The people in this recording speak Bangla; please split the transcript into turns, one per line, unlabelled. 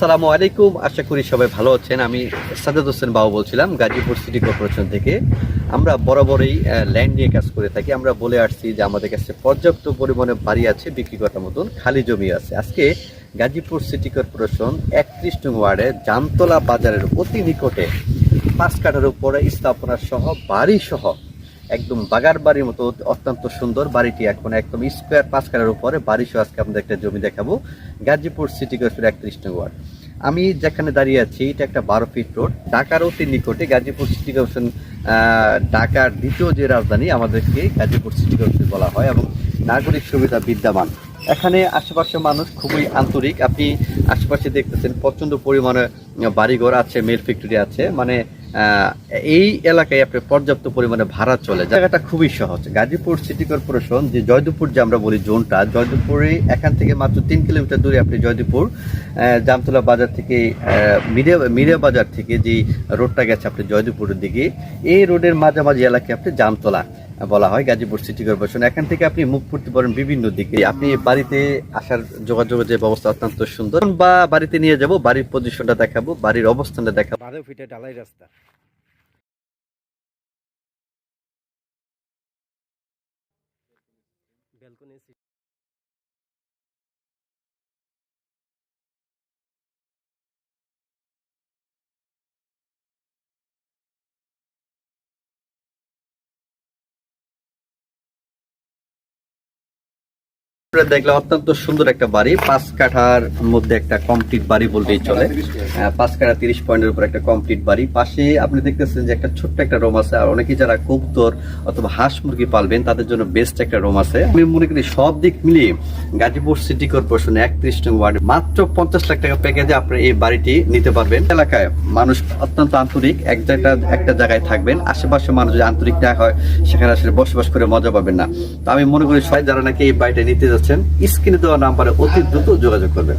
আসসালামু আলাইকুম, আশা করি সবাই ভালো আছেন। আমি সাজ্জাদ হোসেন বাবু বলছিলাম গাজীপুর সিটি কর্পোরেশন থেকে। আমরা বরাবরই ল্যান্ড নিয়ে কাজ করে থাকি। আমরা বলে আসছি যে আমাদের কাছে পর্যাপ্ত পরিমাণে বাড়ি আছে, বিক্রি করার মতন খালি জমি আছে। আজকে গাজীপুর সিটি কর্পোরেশন 31 নং ওয়ার্ডে জামতলা বাজারের অতি নিকটে 5 কাঠার উপরে স্থাপনা সহ বাড়ি সহ একদম বাগার বাড়ির মতো অত্যন্ত সুন্দর বাড়িটি। এখন একদম স্কোয়ার 5 কাঠার উপরে বাড়ি সহ আজকে আপনাদের একটা জমি দেখাবো গাজীপুর সিটি কর্পোরেশন 31 নং ওয়ার্ড। আমি যেখানে দাঁড়িয়ে আছি এটা একটা 12 ফিট রোড, ঢাকার অতি নিকটে। গাজীপুর সিটি কর্পোরেশন ঢাকার দ্বিতীয় যে রাজধানী, আমাদেরকে গাজীপুর সিটি কর্পোরেশন বলা হয় এবং নাগরিক সুবিধা বিদ্যমান। এখানে আশেপাশের মানুষ খুবই আন্তরিক। আপনি আশেপাশে দেখতেছেন প্রচন্ড পরিমাণে বাড়িঘর আছে, মিল ফ্যাক্টরি আছে। মানে এই এলাকায় আপনার পর্যাপ্ত পরিমাণে ভাড়া চলে। জায়গাটা খুবই সহজ। গাজীপুর সিটি কর্পোরেশন যে জয়দেবপুর যে আমরা বলি জোনটা, জয়দেবপুরে এখান থেকে মাত্র 3 কিলোমিটার দূরে আপনি জয়দেবপুর জামতলা বাজার থেকে মিরিয়া বাজার থেকে যে রোডটা গেছে আপনি জয়দেবপুরের দিকে, এই রোডের মাঝামাঝি এলাকায় আপনি জামতলা বলা হয় গাজীপুর সিটি কর্পোরেশন। এখান থেকে আপনি মুখ করতে পারেন বিভিন্ন দিকে। আপনি বাড়িতে আসার যোগাযোগের যে ব্যবস্থা অত্যন্ত সুন্দর। বা বাড়িতে নিয়ে যাব, বাড়ির পজিশনটা দেখাবো, বাড়ির অবস্থানটা দেখাবো। 12 ফিটে ঢালাই রাস্তা। ব্যালকনি দেখলাম অত্যন্ত সুন্দর একটা বাড়ি, 5 কাঠার মধ্যে একটা কমপ্লিট বাড়ি বলতেই চলে। 5 কাঠা 30 পয়েন্টের উপর একটা কমপ্লিট বাড়ি। পাশে আপনি দেখতেছেন যে একটা ছোট্ট একটা রুম আছে। আর অনেকে যারা কবুতর অথবা হাঁস মুরগি পালবেন তাদের জন্য বেস্ট একটা রুম আছে। আমি মনে করি সব দিক মিলিয়ে গাজীপুর সিটি কর্পোরেশন 31 নং ওয়ার্ড মাত্র 50 লাখ টাকা প্যাকেজে আপনি এই বাড়িটি নিতে পারবেন। এলাকায় মানুষ অত্যন্ত আন্তরিক। একটা জায়গায় থাকবেন, আশেপাশে মানুষ যদি আন্তরিক না হয় সেখানে আসলে বসবাস করে মজা পাবেন না। তো আমি মনে করি সবাই যারা নাকি এই বাড়িটা নিতে যাচ্ছেন, স্ক্রিনে দেওয়া নাম্বারে অতি দ্রুত যোগাযোগ করবেন।